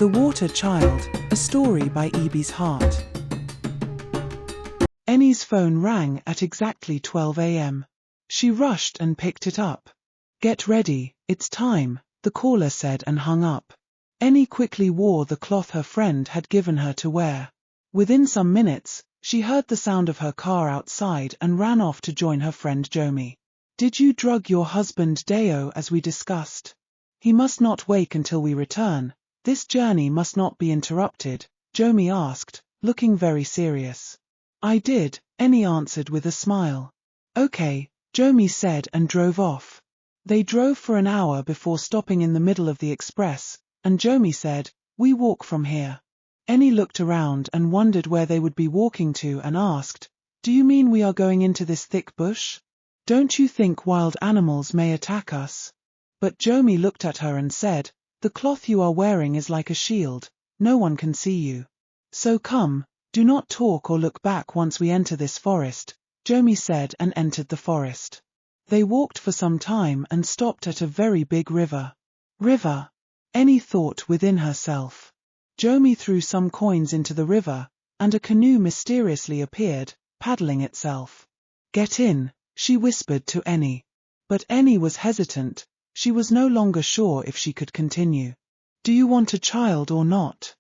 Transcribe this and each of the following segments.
The Water Child, a story by Eby's Heart. Annie's phone rang at exactly 12 a.m. She rushed and picked it up. "Get ready, it's time," the caller said and hung up. Annie quickly wore the cloth her friend had given her to wear. Within some minutes, she heard the sound of her car outside and ran off to join her friend Jomi. "Did you drug your husband Deo as we discussed? He must not wake until we return. This journey must not be interrupted," Jomi asked, looking very serious. "I did," Annie answered with a smile. "Okay," Jomi said and drove off. They drove for an hour before stopping in the middle of the express, and Jomi said, "We walk from here." Annie looked around and wondered where they would be walking to and asked, "Do you mean we are going into this thick bush? Don't you think wild animals may attack us?" But Jomi looked at her and said, "The cloth you are wearing is like a shield, no one can see you. So come, do not talk or look back once we enter this forest," Jomi said and entered the forest. They walked for some time and stopped at a very big river. "River," Annie thought within herself. Jomi threw some coins into the river, and a canoe mysteriously appeared, paddling itself. "Get in," she whispered to Annie. But Annie was hesitant. She was no longer sure if she could continue. "Do you want a child or not?"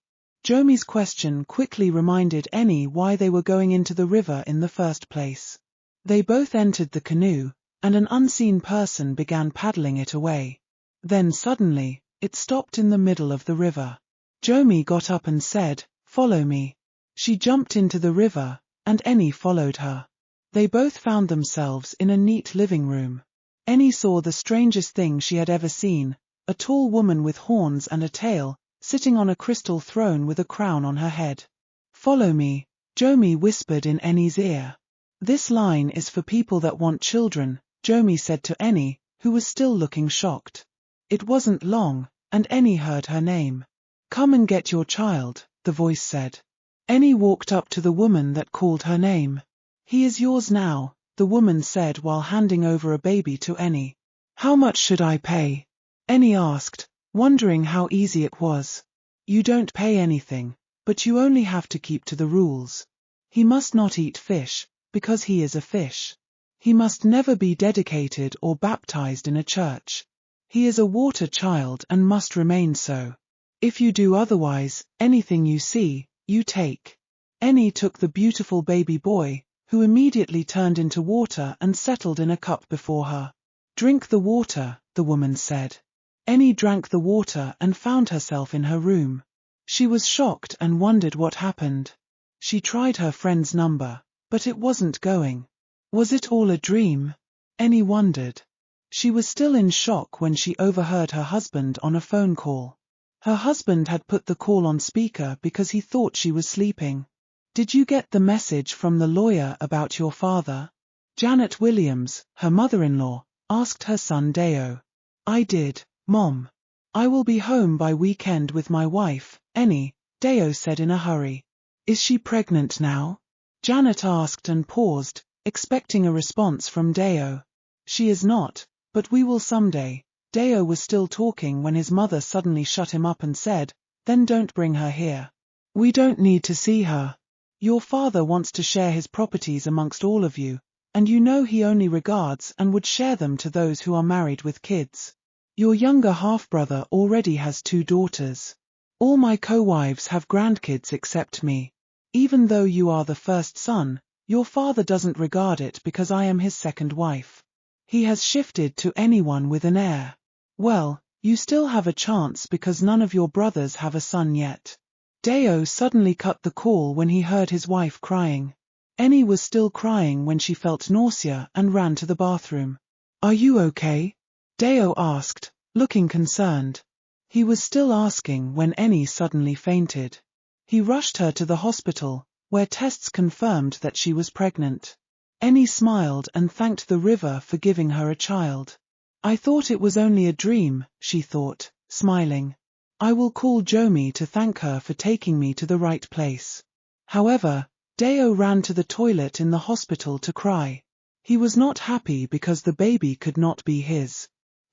Jomi's question quickly reminded Annie why they were going into the river in the first place. They both entered the canoe, and an unseen person began paddling it away. Then suddenly, it stopped in the middle of the river. Jomi got up and said, "Follow me." She jumped into the river, and Annie followed her. They both found themselves in a neat living room. Annie saw the strangest thing she had ever seen, a tall woman with horns and a tail, sitting on a crystal throne with a crown on her head. "Follow me," Jomi whispered in Annie's ear. "This line is for people that want children," Jomi said to Annie, who was still looking shocked. It wasn't long, and Annie heard her name. "Come and get your child," the voice said. Annie walked up to the woman that called her name. "He is yours now," the woman said while handing over a baby to Annie. "How much should I pay?" Annie asked, wondering how easy it was. "You don't pay anything, but you only have to keep to the rules. He must not eat fish, because he is a fish. He must never be dedicated or baptized in a church. He is a water child and must remain so. If you do otherwise, anything you see, you take." Annie took the beautiful baby boy, who immediately turned into water and settled in a cup before her. "Drink the water," the woman said. Annie drank the water and found herself in her room. She was shocked and wondered what happened. She tried her friend's number, but it wasn't going. Was it all a dream? Annie wondered. She was still in shock when she overheard her husband on a phone call. Her husband had put the call on speaker because he thought she was sleeping. "Did you get the message from the lawyer about your father?" Janet Williams, her mother-in-law, asked her son Deo. "I did, Mom. I will be home by weekend with my wife, Annie," Deo said in a hurry. "Is she pregnant now?" Janet asked and paused, expecting a response from Deo. "She is not, but we will someday." Deo was still talking when his mother suddenly shut him up and said, "Then don't bring her here. We don't need to see her. Your father wants to share his properties amongst all of you, and you know he only regards and would share them to those who are married with kids. Your younger half-brother already has 2 daughters. All my co-wives have grandkids except me. Even though you are the first son, your father doesn't regard it because I am his second wife. He has shifted to anyone with an heir. Well, you still have a chance because none of your brothers have a son yet." Deo suddenly cut the call when he heard his wife crying. Annie was still crying when she felt nausea and ran to the bathroom. "Are you okay?" Deo asked, looking concerned. He was still asking when Annie suddenly fainted. He rushed her to the hospital, where tests confirmed that she was pregnant. Annie smiled and thanked the river for giving her a child. "I thought it was only a dream," she thought, smiling. "I will call Jomi to thank her for taking me to the right place." However, Deo ran to the toilet in the hospital to cry. He was not happy because the baby could not be his.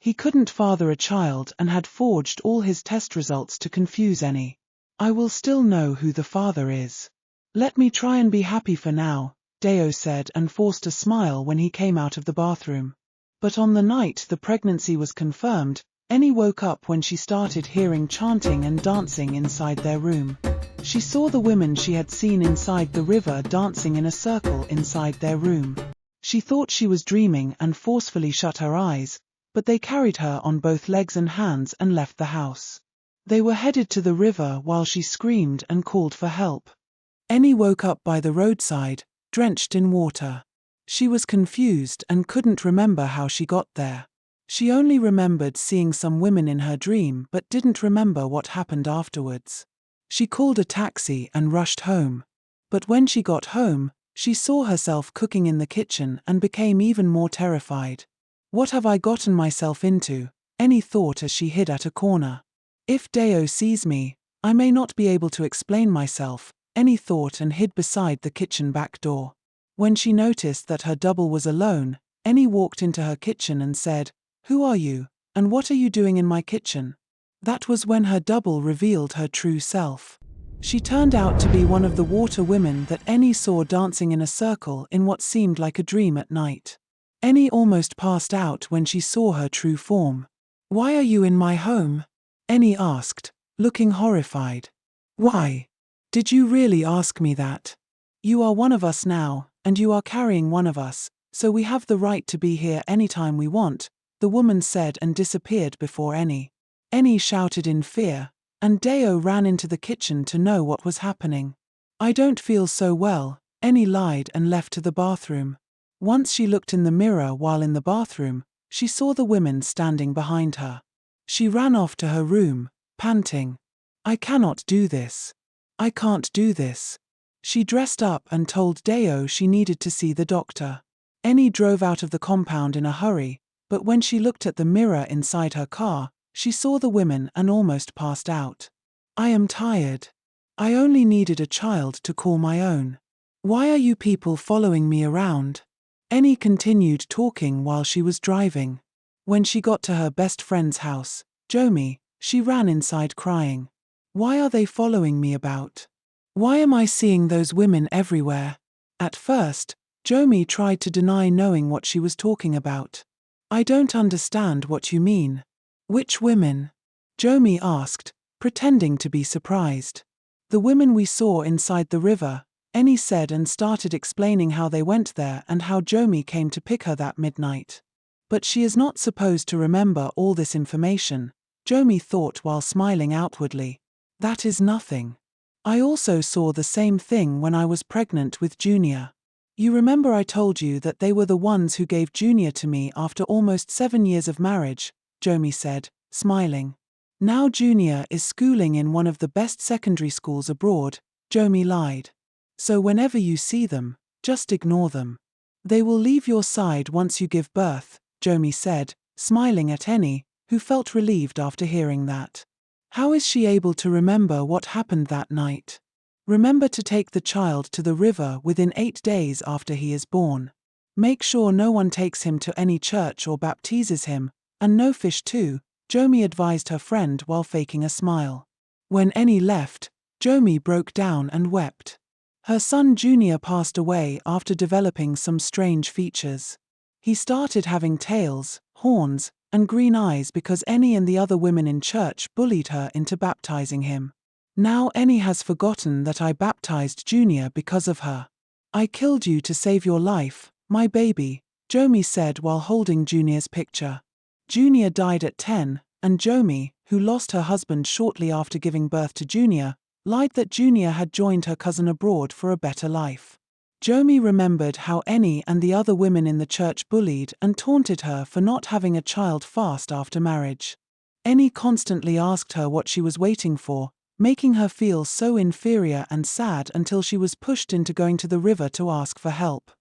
He couldn't father a child and had forged all his test results to confuse any. I will still know who the father is. Let me try and be happy for now, Deo said and forced a smile when he came out of the bathroom. But on the night the pregnancy was confirmed, Annie woke up when she started hearing chanting and dancing inside their room. She saw the women she had seen inside the river dancing in a circle inside their room. She thought she was dreaming and forcefully shut her eyes, but they carried her on both legs and hands and left the house. They were headed to the river while she screamed and called for help. Annie woke up by the roadside, drenched in water. She was confused and couldn't remember how she got there. She only remembered seeing some women in her dream but didn't remember what happened afterwards. She called a taxi and rushed home. But when she got home, she saw herself cooking in the kitchen and became even more terrified. What have I gotten myself into? Annie thought as she hid at a corner. If Deo sees me, I may not be able to explain myself, Annie thought and hid beside the kitchen back door. When she noticed that her double was alone, Annie walked into her kitchen and said, "Who are you, and what are you doing in my kitchen?" That was when her double revealed her true self. She turned out to be one of the water women that Annie saw dancing in a circle in what seemed like a dream at night. Annie almost passed out when she saw her true form. "Why are you in my home?" Annie asked, looking horrified. "Why? Did you really ask me that? You are one of us now, and you are carrying one of us, so we have the right to be here anytime we want," the woman said and disappeared before Annie. Annie shouted in fear, and Deo ran into the kitchen to know what was happening. "I don't feel so well," Annie lied and left to the bathroom. Once she looked in the mirror while in the bathroom, she saw the women standing behind her. She ran off to her room, panting. "I cannot do this. I can't do this." She dressed up and told Deo she needed to see the doctor. Annie drove out of the compound in a hurry, but when she looked at the mirror inside her car, she saw the women and almost passed out. "I am tired. I only needed a child to call my own. Why are you people following me around?" Annie continued talking while she was driving. When she got to her best friend's house, Jomi, she ran inside crying. "Why are they following me about? Why am I seeing those women everywhere?" At first, Jomi tried to deny knowing what she was talking about. "I don't understand what you mean. Which women?" Jomi asked, pretending to be surprised. "The women we saw inside the river," Annie said and started explaining how they went there and how Jomi came to pick her that midnight. But she is not supposed to remember all this information, Jomi thought while smiling outwardly. "That is nothing. I also saw the same thing when I was pregnant with Junior. You remember I told you that they were the ones who gave Junior to me after almost 7 years of marriage," Jomi said, smiling. "Now Junior is schooling in one of the best secondary schools abroad," Jomi lied. "So whenever you see them, just ignore them. They will leave your side once you give birth," Jomi said, smiling at Annie, who felt relieved after hearing that. How is she able to remember what happened that night? "Remember to take the child to the river within 8 days after he is born. Make sure no one takes him to any church or baptizes him, and no fish too," Jomi advised her friend while faking a smile. When Annie left, Jomi broke down and wept. Her son Junior passed away after developing some strange features. He started having tails, horns, and green eyes because Annie and the other women in church bullied her into baptizing him. "Now Annie has forgotten that I baptized Junior because of her. I killed you to save your life, my baby," Jomi said while holding Junior's picture. Junior died at 10, and Jomi, who lost her husband shortly after giving birth to Junior, lied that Junior had joined her cousin abroad for a better life. Jomi remembered how Annie and the other women in the church bullied and taunted her for not having a child fast after marriage. Annie constantly asked her what she was waiting for, making her feel so inferior and sad until she was pushed into going to the river to ask for help.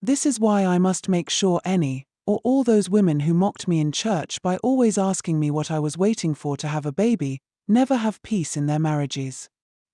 "This is why I must make sure Annie, or all those women who mocked me in church by always asking me what I was waiting for to have a baby, never have peace in their marriages.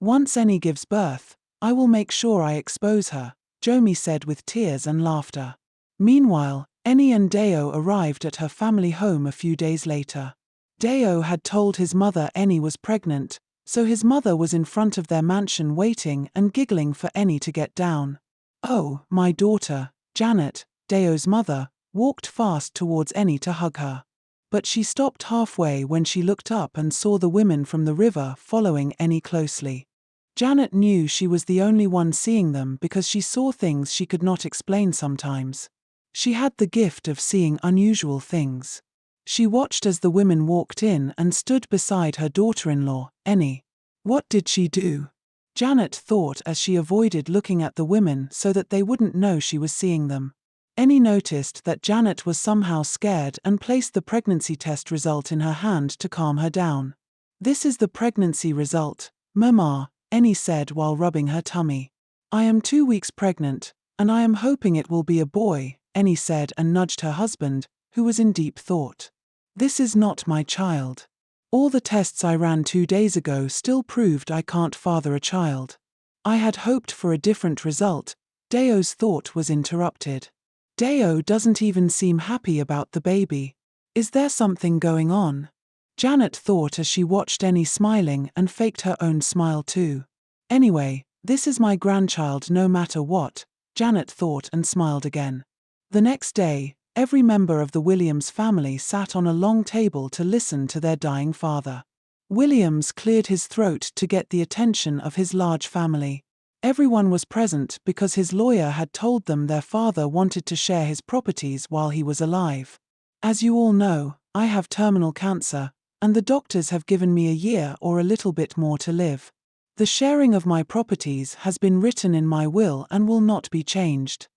Once Annie gives birth, I will make sure I expose her," Jomi said with tears and laughter. Meanwhile, Annie and Deo arrived at her family home a few days later. Deo had told his mother Annie was pregnant, so his mother was in front of their mansion waiting and giggling for Annie to get down. "Oh, my daughter," Janet, Deo's mother, walked fast towards Annie to hug her. But she stopped halfway when she looked up and saw the women from the river following Annie closely. Janet knew she was the only one seeing them because she saw things she could not explain sometimes. She had the gift of seeing unusual things. She watched as the women walked in and stood beside her daughter-in-law, Annie. What did she do? Janet thought as she avoided looking at the women so that they wouldn't know she was seeing them. Annie noticed that Janet was somehow scared and placed the pregnancy test result in her hand to calm her down. "This is the pregnancy result, Mama," Annie said while rubbing her tummy. "I am 2 weeks pregnant, and I am hoping it will be a boy," Annie said and nudged her husband, who was in deep thought. "This is not my child. All the tests I ran 2 days ago still proved I can't father a child. I had hoped for a different result." Deo's thought was interrupted. "Deo doesn't even seem happy about the baby. Is there something going on?" Janet thought as she watched Annie smiling and faked her own smile too. "Anyway, this is my grandchild no matter what," Janet thought and smiled again. The next day, every member of the Williams family sat on a long table to listen to their dying father. Williams cleared his throat to get the attention of his large family. Everyone was present because his lawyer had told them their father wanted to share his properties while he was alive. "As you all know, I have terminal cancer, and the doctors have given me a year or a little bit more to live. The sharing of my properties has been written in my will and will not be changed.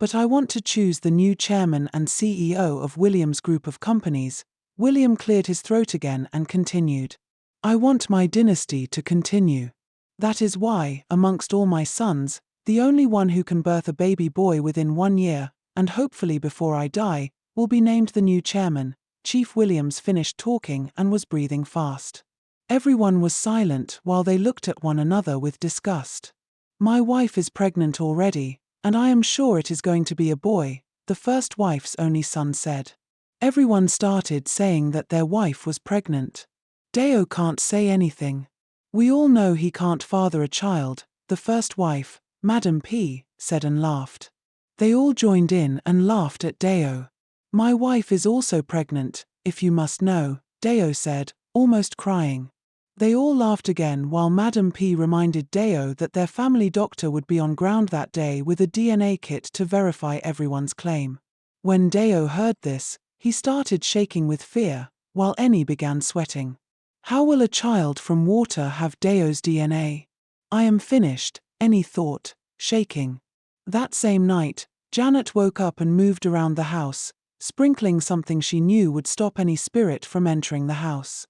But I want to choose the new chairman and CEO of Williams Group of Companies." William cleared his throat again and continued. "I want my dynasty to continue. That is why, amongst all my sons, the only one who can birth a baby boy within 1 year, and hopefully before I die, will be named the new chairman." Chief Williams finished talking and was breathing fast. Everyone was silent while they looked at one another with disgust. "My wife is pregnant already, and I am sure it is going to be a boy," the first wife's only son said. Everyone started saying that their wife was pregnant. "Deo can't say anything. We all know he can't father a child," the first wife, Madam P., said and laughed. They all joined in and laughed at Deo. "My wife is also pregnant, if you must know," Deo said, almost crying. They all laughed again while Madam P. reminded Deo that their family doctor would be on ground that day with a DNA kit to verify everyone's claim. When Deo heard this, he started shaking with fear, while Annie began sweating. "How will a child from water have Deo's DNA? I am finished," Annie thought, shaking. That same night, Janet woke up and moved around the house, sprinkling something she knew would stop any spirit from entering the house.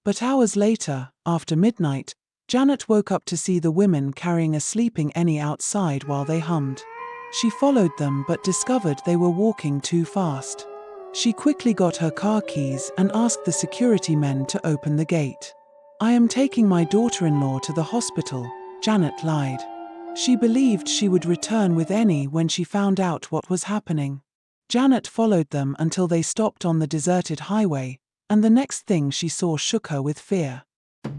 But hours later, after midnight, Janet woke up to see the women carrying a sleeping Annie outside while they hummed. She followed them but discovered they were walking too fast. She quickly got her car keys and asked the security men to open the gate. "I am taking my daughter-in-law to the hospital," Janet lied. She believed she would return with Annie when she found out what was happening. Janet followed them until they stopped on the deserted highway, and the next thing she saw shook her with fear.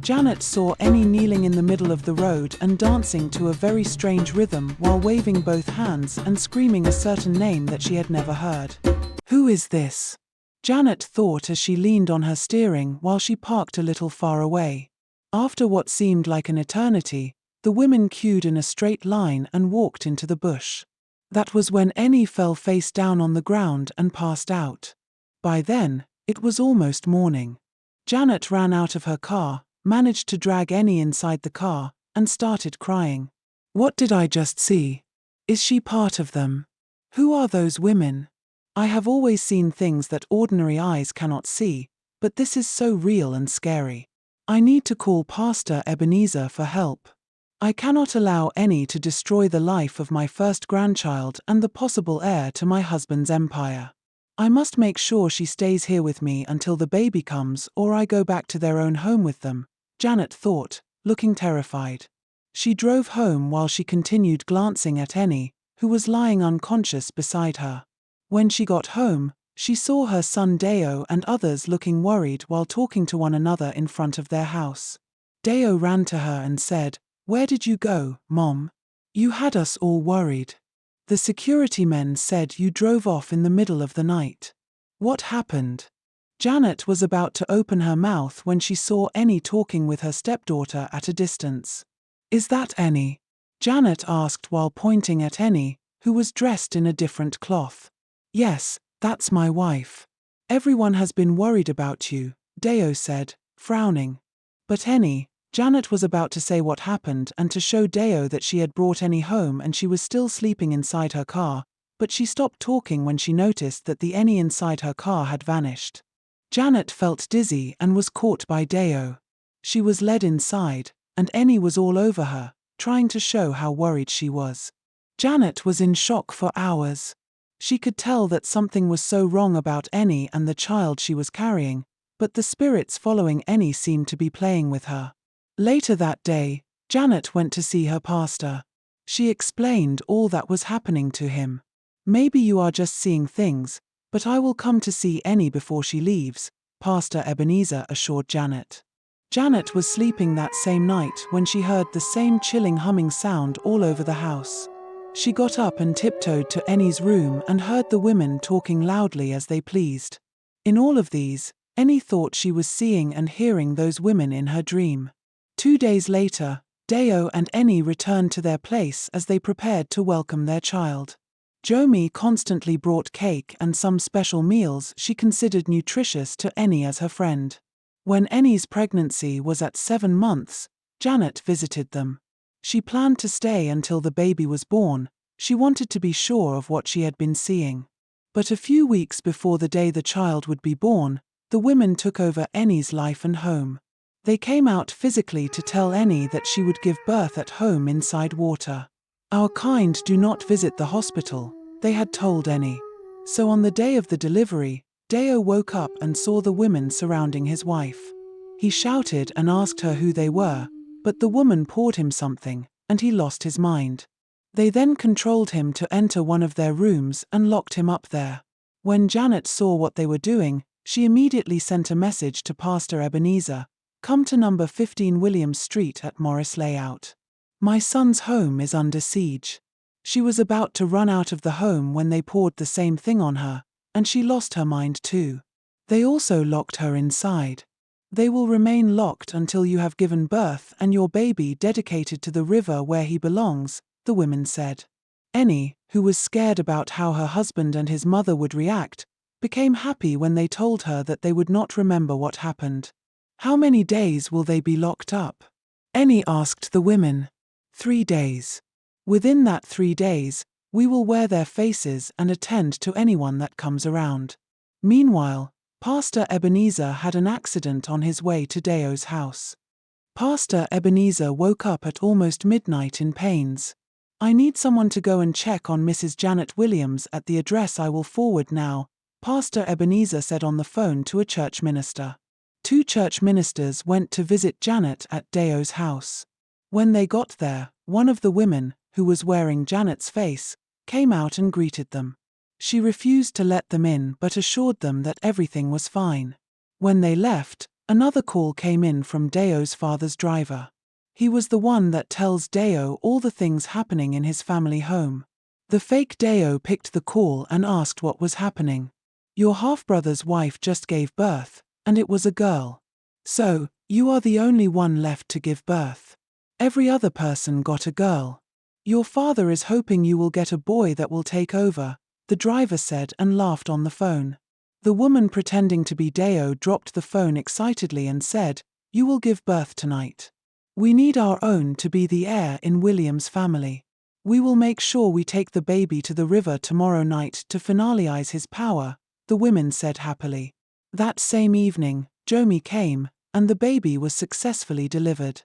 Janet saw Annie kneeling in the middle of the road and dancing to a very strange rhythm while waving both hands and screaming a certain name that she had never heard. "Who is this?" Janet thought as she leaned on her steering while she parked a little far away. After what seemed like an eternity, the women queued in a straight line and walked into the bush. That was when Annie fell face down on the ground and passed out. By then, it was almost morning. Janet ran out of her car, managed to drag Annie inside the car, and started crying. "What did I just see? Is she part of them? Who are those women? I have always seen things that ordinary eyes cannot see, but this is so real and scary. I need to call Pastor Ebenezer for help. I cannot allow Annie to destroy the life of my first grandchild and the possible heir to my husband's empire. I must make sure she stays here with me until the baby comes or I go back to their own home with them," Janet thought, looking terrified. She drove home while she continued glancing at Annie, who was lying unconscious beside her. When she got home, she saw her son Deo and others looking worried while talking to one another in front of their house. Deo ran to her and said, "Where did you go, Mom? You had us all worried. The security men said you drove off in the middle of the night. What happened?" Janet was about to open her mouth when she saw Annie talking with her stepdaughter at a distance. "Is that Annie?" Janet asked while pointing at Annie, who was dressed in a different cloth. "Yes, that's my wife. Everyone has been worried about you," Deo said, frowning. But Annie, Janet was about to say what happened and to show Deo that she had brought Annie home and she was still sleeping inside her car, but she stopped talking when she noticed that the Annie inside her car had vanished. Janet felt dizzy and was caught by Deo. She was led inside, and Annie was all over her, trying to show how worried she was. Janet was in shock for hours. She could tell that something was so wrong about Annie and the child she was carrying, but the spirits following Annie seemed to be playing with her. Later that day, Janet went to see her pastor. She explained all that was happening to him. "Maybe you are just seeing things, but I will come to see Annie before she leaves," Pastor Ebenezer assured Janet. Janet was sleeping that same night when she heard the same chilling humming sound all over the house. She got up and tiptoed to Annie's room and heard the women talking loudly as they pleased. In all of these, Annie thought she was seeing and hearing those women in her dream. 2 days later, Deo and Annie returned to their place as they prepared to welcome their child. Jomi constantly brought cake and some special meals she considered nutritious to Annie as her friend. When Annie's pregnancy was at 7 months, Janet visited them. She planned to stay until the baby was born. She wanted to be sure of what she had been seeing. But a few weeks before the day the child would be born, the women took over Annie's life and home. They came out physically to tell Annie that she would give birth at home inside water. "Our kind do not visit the hospital," they had told Annie. So on the day of the delivery, Deo woke up and saw the women surrounding his wife. He shouted and asked her who they were, but the woman poured him something, and he lost his mind. They then controlled him to enter one of their rooms and locked him up there. When Janet saw what they were doing, she immediately sent a message to Pastor Ebenezer, "Come to number 15 Williams Street at Morris Layout. My son's home is under siege." She was about to run out of the home when they poured the same thing on her, and she lost her mind too. They also locked her inside. "They will remain locked until you have given birth and your baby dedicated to the river where he belongs," the women said. Annie, who was scared about how her husband and his mother would react, became happy when they told her that they would not remember what happened. "How many days will they be locked up?" Annie asked the women. 3 days. Within that 3 days, we will wear their faces and attend to anyone that comes around. Meanwhile, Pastor Ebenezer had an accident on his way to Deo's house. Pastor Ebenezer woke up at almost midnight in pains. "I need someone to go and check on Mrs. Janet Williams at the address I will forward now," Pastor Ebenezer said on the phone to a church minister. 2 church ministers went to visit Janet at Deo's house. When they got there, one of the women, who was wearing Janet's face, came out and greeted them. She refused to let them in but assured them that everything was fine. When they left, another call came in from Deo's father's driver. He was the one that tells Deo all the things happening in his family home. The fake Deo picked the call and asked what was happening. "Your half-brother's wife just gave birth, and it was a girl. So, you are the only one left to give birth. Every other person got a girl. Your father is hoping you will get a boy that will take over," the driver said and laughed on the phone. The woman pretending to be Deo dropped the phone excitedly and said, "You will give birth tonight. We need our own to be the heir in William's family. We will make sure we take the baby to the river tomorrow night to finalize his power," the women said happily. That same evening, Jomi came, and the baby was successfully delivered.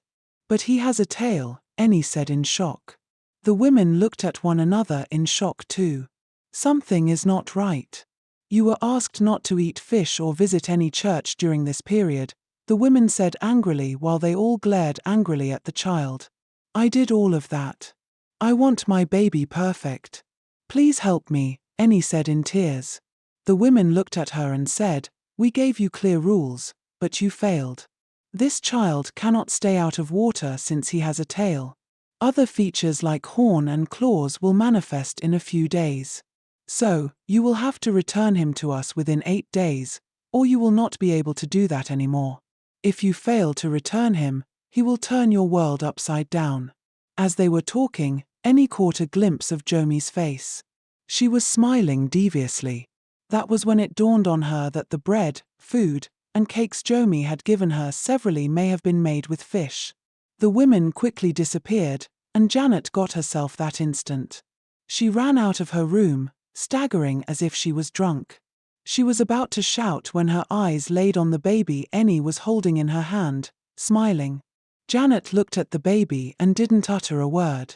"But he has a tail," Annie said in shock. The women looked at one another in shock too. "Something is not right. You were asked not to eat fish or visit any church during this period," the women said angrily while they all glared angrily at the child. "I did all of that. I want my baby perfect. Please help me," Annie said in tears. The women looked at her and said, "We gave you clear rules, but you failed. This child cannot stay out of water since he has a tail. Other features like horn and claws will manifest in a few days. So, you will have to return him to us within 8 days, or you will not be able to do that anymore. If you fail to return him, he will turn your world upside down." As they were talking, Annie caught a glimpse of Jomi's face. She was smiling deviously. That was when it dawned on her that the bread, food, and cakes Jomi had given her severally may have been made with fish. The women quickly disappeared, and Janet got herself that instant. She ran out of her room, staggering as if she was drunk. She was about to shout when her eyes laid on the baby Annie was holding in her hand, smiling. Janet looked at the baby and didn't utter a word.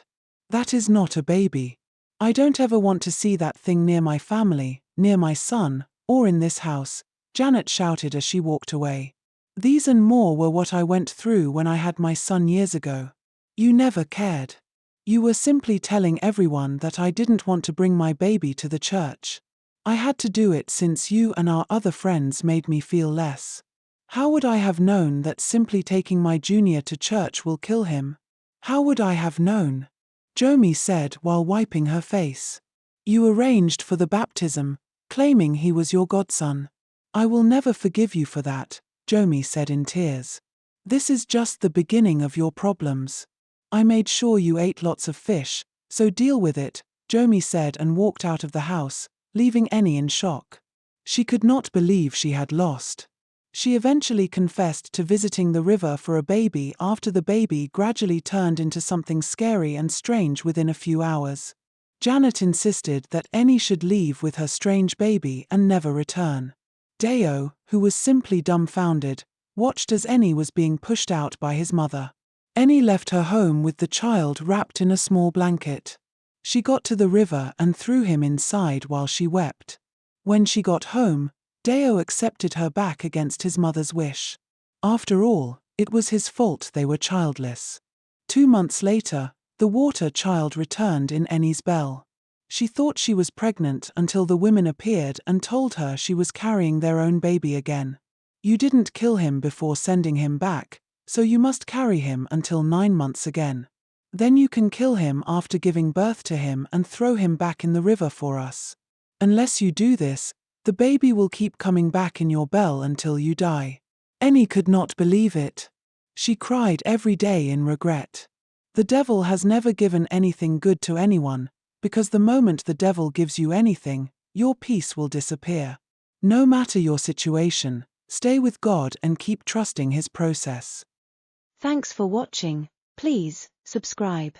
"That is not a baby. I don't ever want to see that thing near my family, near my son, or in this house," Janet shouted as she walked away. "These and more were what I went through when I had my son years ago. You never cared. You were simply telling everyone that I didn't want to bring my baby to the church. I had to do it since you and our other friends made me feel less. How would I have known that simply taking my junior to church will kill him? How would I have known?" Jomi said while wiping her face. "You arranged for the baptism, claiming he was your godson. I will never forgive you for that," Jomi said in tears. "This is just the beginning of your problems. I made sure you ate lots of fish, so deal with it," Jomi said and walked out of the house, leaving Annie in shock. She could not believe she had lost. She eventually confessed to visiting the river for a baby after the baby gradually turned into something scary and strange within a few hours. Janet insisted that Annie should leave with her strange baby and never return. Deo, who was simply dumbfounded, watched as Annie was being pushed out by his mother. Annie left her home with the child wrapped in a small blanket. She got to the river and threw him inside while she wept. When she got home, Deo accepted her back against his mother's wish. After all, it was his fault they were childless. 2 months later, the water child returned in Annie's bell. She thought she was pregnant until the women appeared and told her she was carrying their own baby again. "You didn't kill him before sending him back, so you must carry him until 9 months again. Then you can kill him after giving birth to him and throw him back in the river for us. Unless you do this, the baby will keep coming back in your bell until you die." Annie could not believe it. She cried every day in regret. The devil has never given anything good to anyone, because the moment the devil gives you anything, your peace will disappear. No matter your situation, stay with God and keep trusting His process. Thanks for watching. Please subscribe.